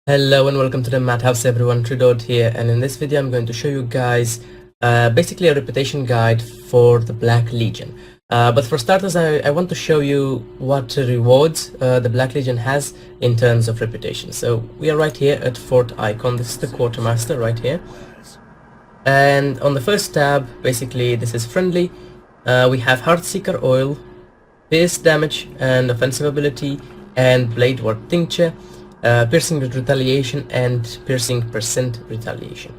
Hello and welcome to the Madhouse everyone, Tridod here, and in this video I'm going to show you guys basically a reputation guide for the Black Legion. But for starters I want to show you what rewards the Black Legion has in terms of reputation. So we are right here at Fort Icon. This is the Quartermaster right here, and on the first tab basically this is friendly. We have Heartseeker Oil, Pierce damage and offensive ability, and Blade Ward Tincture, piercing with retaliation and piercing percent retaliation.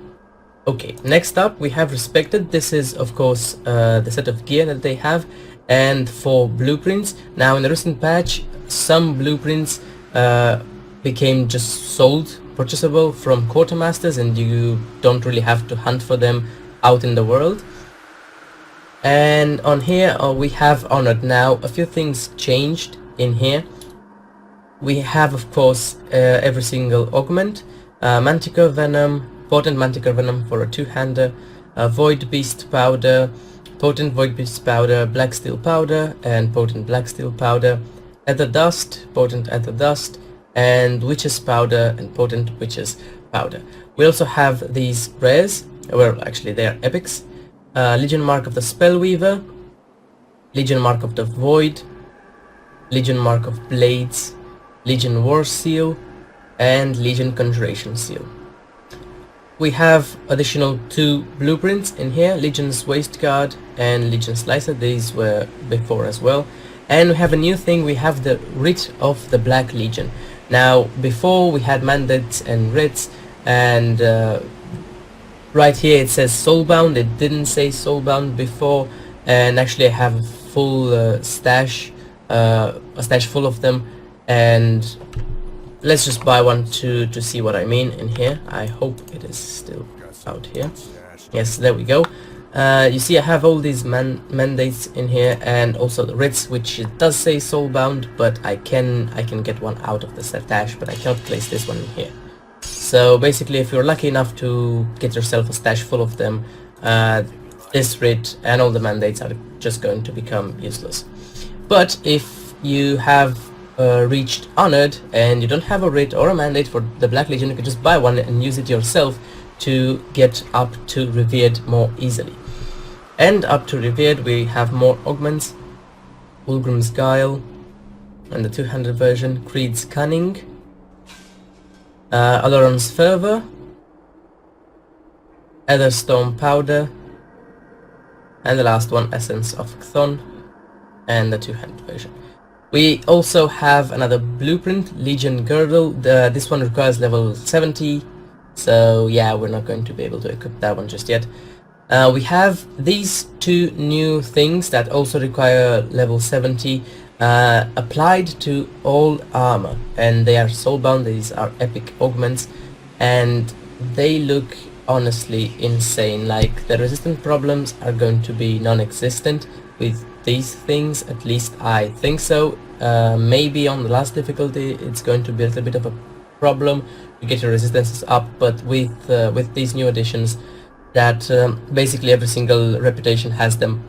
Okay, next up we have Respected. This is of course the set of gear that they have, and for blueprints. Now in the recent patch some blueprints became just sold, purchasable from quartermasters, and you don't really have to hunt for them out in the world. And on here we have Honored. Now a few things changed in here. We have of course every single augment, Manticore Venom, Potent Manticore Venom for a two-hander, Void Beast Powder, Potent Void Beast Powder, Black Steel Powder, and Potent Black Steel Powder, Ether Dust, Potent Ether Dust, and Witch's Powder and Potent Witch's Powder. We also have these rares, well actually they are epics, Legion Mark of the Spellweaver, Legion Mark of the Void, Legion Mark of Blades, Legion War Seal, and Legion Conjuration Seal. We have additional two blueprints in here, Legion's Waistguard and Legion Slicer. These were before as well. And we have a new thing, we have the Writ of the Black Legion. Now before we had mandates and writs, and right here it says soulbound. It didn't say soulbound before, and actually I have a full stash, a stash full of them. And let's just buy one to see what I mean in here. I hope it is still out here. Yes, there we go. You see I have all these mandates in here, and also the writs, which it does say soulbound, but I can get one out of the stash, but I cannot place this one in here. So basically if you're lucky enough to get yourself a stash full of them, this writ and all the mandates are just going to become useless. But if you have reached Honored and you don't have a writ or a mandate for the Black Legion, you can just buy one and use it yourself to get up to Revered more easily. And up to Revered we have more augments, Ulgrim's Guile and the two-handed version, Creed's Cunning, Aloron's Fervor, Etherstone Powder, and the last one, Essence of Chthon, and the two-handed version. We also have another blueprint, Legion Girdle. This one requires level 70, so yeah, we're not going to be able to equip that one just yet. We have these two new things that also require level 70 applied to all armor, and they are soulbound. These are epic augments, and they look honestly insane. Like, the resistant problems are going to be non-existent with these things, at least I think so. Maybe on the last difficulty it's going to be a little bit of a problem to get your resistances up, but with these new additions that basically every single reputation has them,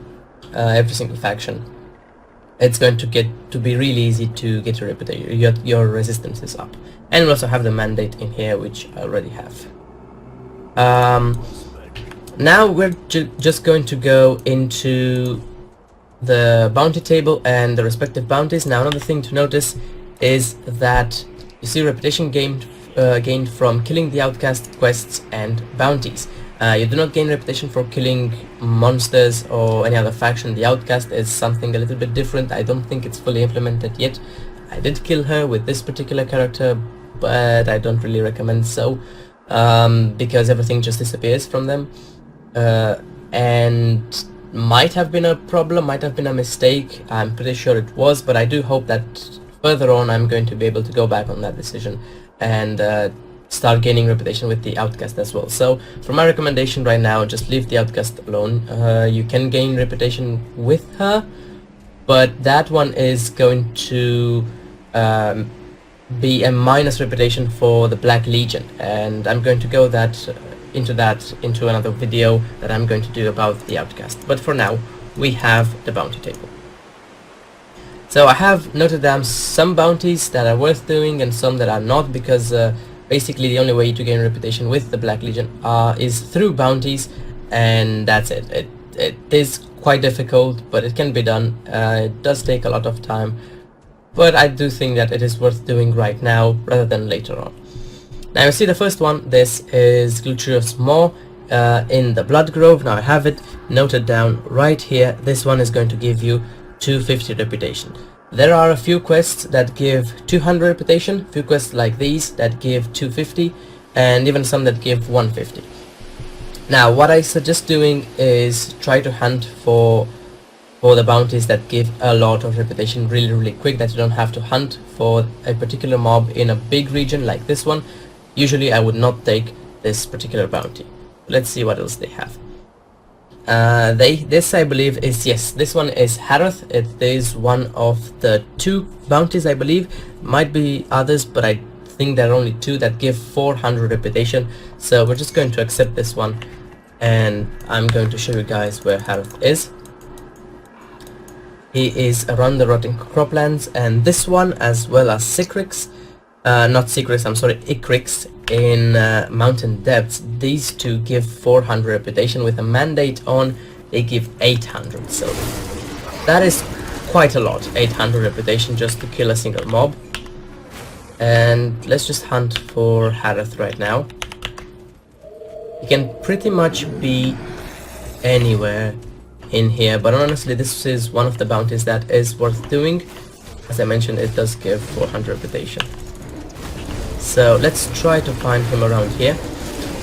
every single faction, it's going to get to be really easy to get your reputation, your resistances up. And we also have the mandate in here, which I already have. Now we're just going to go into the bounty table and the respective bounties. Now another thing to notice is that you see reputation gained from killing the outcast quests and bounties. You do not gain reputation for killing monsters or any other faction. The outcast is something a little bit different. I don't think it's fully implemented yet. I did kill her with this particular character, but I don't really recommend so, because everything just disappears from them, and might have been a problem, might have been a mistake. I'm pretty sure it was, but I do hope that further on I'm going to be able to go back on that decision and start gaining reputation with the outcast as well. So for my recommendation right now, just leave the outcast alone. You can gain reputation with her, but that one is going to be a minus reputation for the Black Legion, and I'm going to go into another video that I'm going to do about the outcast. But for now we have the bounty table. So I have noted down some bounties that are worth doing and some that are not, because Basically the only way to gain reputation with the Black Legion is through bounties, and that's it. It is quite difficult, but it can be done. It does take a lot of time, but I do think that it is worth doing right now rather than later on. Now you see the first one, this is Glutrious Maw in the Blood Grove. Now I have it noted down right here. This one is going to give you 250 reputation. There are a few quests that give 200 reputation, few quests like these that give 250, and even some that give 150. Now what I suggest doing is try to hunt for the bounties that give a lot of reputation really quick, that you don't have to hunt for a particular mob in a big region like this one. Usually I would not take this particular bounty. Let's see what else they have. This I believe is, yes, this one is Harrath. It is one of the 2 bounties, I believe. Might be others, but I think there are only 2 that give 400 reputation. So we're just going to accept this one, and I'm going to show you guys where Harrath is. He is around the Rotting Croplands, and this one as well as Ikrix, Ikrix in Mountain Depths. These 2 give 400 reputation. With a mandate on, they give 800, so that is quite a lot, 800 reputation just to kill a single mob. And let's just hunt for Harrath right now. He can pretty much be anywhere in here, but honestly this is one of the bounties that is worth doing. As I mentioned, it does give 400 reputation. So let's try to find him around here.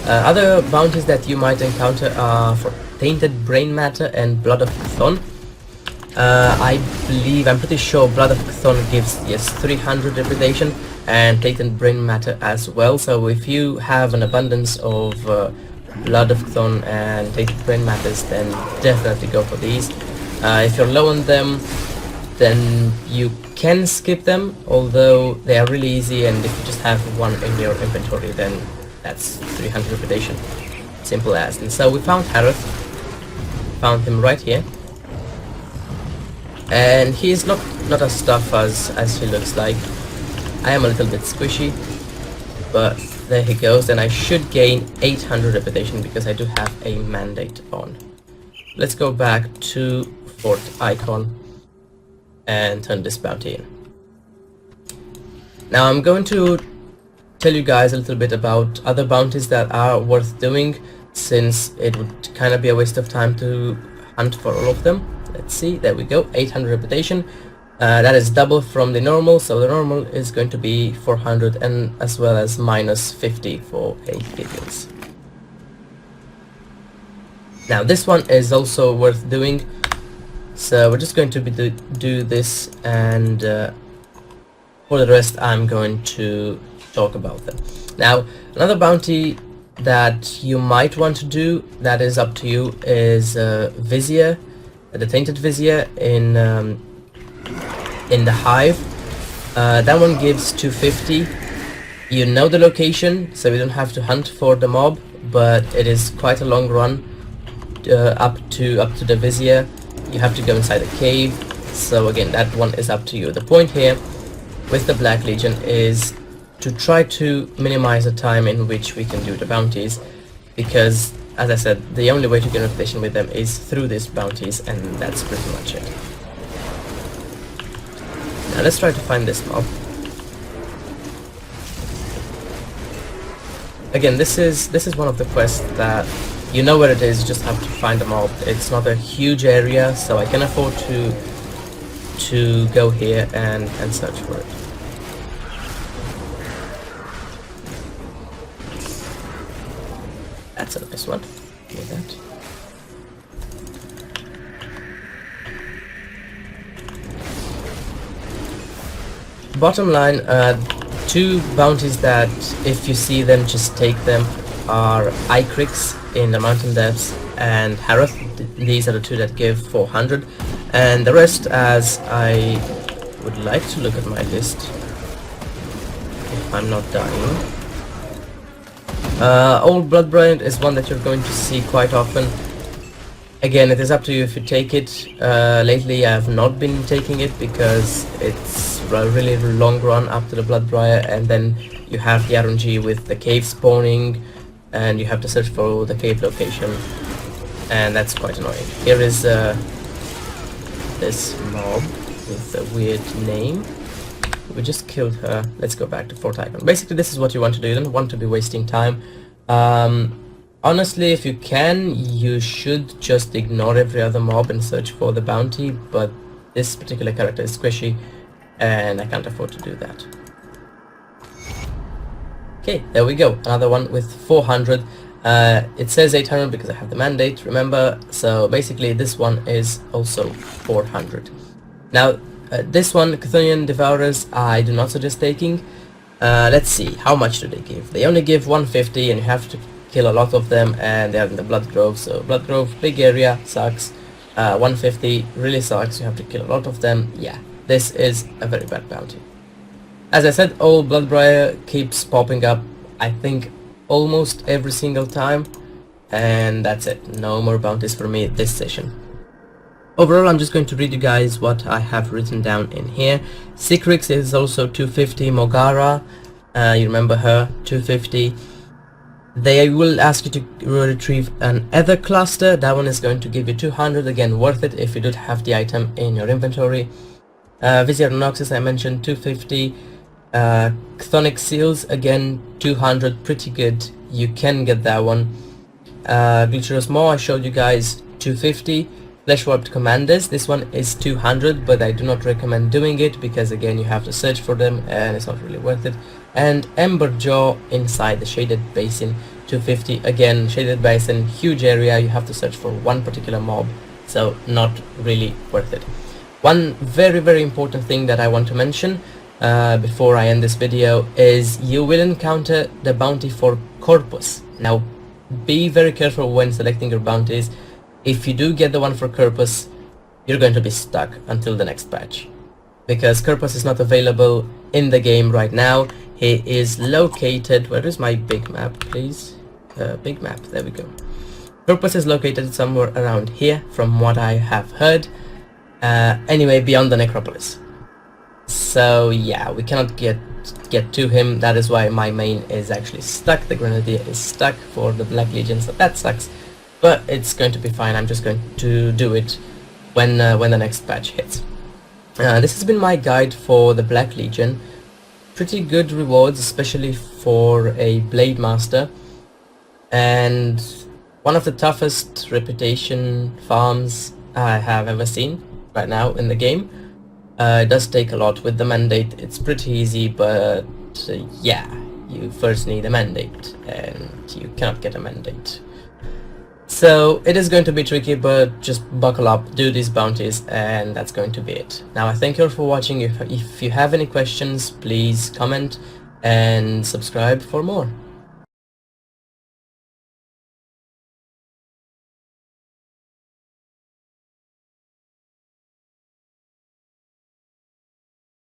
Other bounties that you might encounter are for Tainted Brain Matter and Blood of Chthon. I'm pretty sure Blood of Chthon gives, yes, 300 reputation, and Tainted Brain Matter as well. So if you have an abundance of Blood of Chthon and Tainted Brain Matters, then definitely go for these. If you're low on them, then you can skip them, although they are really easy, and if you just have one in your inventory, then that's 300 reputation. Simple as. And so we found Harrath. Found him right here. And he's not as tough as he looks like. I am a little bit squishy, but there he goes, and I should gain 800 reputation because I do have a mandate on. Let's go back to Fort Icon and turn this bounty in. Now I'm going to tell you guys a little bit about other bounties that are worth doing, since it would kind of be a waste of time to hunt for all of them. Let's see, there we go, 800 reputation. That is double from the normal, so the normal is going to be 400, and as well as minus 50 for a Gideons. Now this one is also worth doing, so we're just going to do this, and for the rest I'm going to talk about them. Now another bounty that you might want to do, that is up to you, is Vizier, the Tainted Vizier in the Hive. That one gives 250. You know the location, so you don't have to hunt for the mob, but it is quite a long run up to the Vizier. You have to go inside a cave, so again that one is up to you. The point here with the Black Legion is to try to minimize the time in which we can do the bounties, because as I said, the only way to get reputation with them is through these bounties, and that's pretty much it. Now let's try to find this mob. Again, this is one of the quests that you know where it is, you just have to find a mob. It's not a huge area, so I can afford to go here and search for it. That's a nice one. Look at that. Bottom line, 2 bounties that if you see them just take them are Ikrix in the Mountain Depths and Harrath. These are the 2 that give 400, and the rest, as I would like to look at my list if I'm not dying. Old Bloodbraid is one that you're going to see quite often. Again, it is up to you if you take it. Lately I have not been taking it because it's a really long run up to the Bloodbriar, and then you have the RNG with the cave spawning, and you have to search for the cave location, and that's quite annoying. Here is this mob with a weird name. We just killed her. Let's go back to Fort Icon. Basically, this is what you want to do. You don't want to be wasting time. Honestly, if you can, you should just ignore every other mob and search for the bounty, but this particular character is squishy, and I can't afford to do that. Okay, there we go. Another one with 400. It says 800 because I have the mandate, remember? So basically, this one is also 400. Now, this one, Chthonian Devourers, I do not suggest taking. Let's see, how much do they give? They only give 150, and you have to kill a lot of them, and they are in the Blood Grove, so Blood Grove, big area, sucks. 150 really sucks, you have to kill a lot of them. Yeah, this is a very bad bounty. As I said, old Bloodbriar keeps popping up, I think, almost every single time, and that's it. No more bounties for me this session. Overall, I'm just going to read you guys what I have written down in here. Ikrix is also 250, Mogara, you remember her, 250. They will ask you to retrieve an Ether Cluster. That one is going to give you 200, again worth it if you don't have the item in your inventory. Vizier Noxus I mentioned, 250. Chthonic Seals, again 200, pretty good, you can get that one. Glitcherous Maw I showed you guys, 250. Flesh Warped Commanders, this one is 200, but I do not recommend doing it because again you have to search for them and it's not really worth it. And Ember Jaw inside the Shaded Basin, 250. Again, Shaded Basin, huge area, you have to search for one particular mob, so not really worth it. One very important thing that I want to mention before I end this video is you will encounter the bounty for Corpus. Now be very careful when selecting your bounties. If you do get the one for Corpus, you're going to be stuck until the next patch, because Corpus is not available in the game right now. He is located, where is my big map, please? Big map, there we go. Corpus is located somewhere around here, from what I have heard. Anyway, beyond the Necropolis. So yeah, we cannot get to him. That is why my main is actually stuck. The Grenadier is stuck for the Black Legion, so that sucks. But it's going to be fine. I'm just going to do it when the next patch hits. This has been my guide for the Black Legion. Pretty good rewards, especially for a Blade Master, and one of the toughest reputation farms I have ever seen right now in the game. It does take a lot with the mandate. It's pretty easy, but yeah, you first need a mandate, and you cannot get a mandate. So it is going to be tricky, but just buckle up, do these bounties, and that's going to be it. Now I thank you all for watching. If you have any questions, please comment and subscribe for more.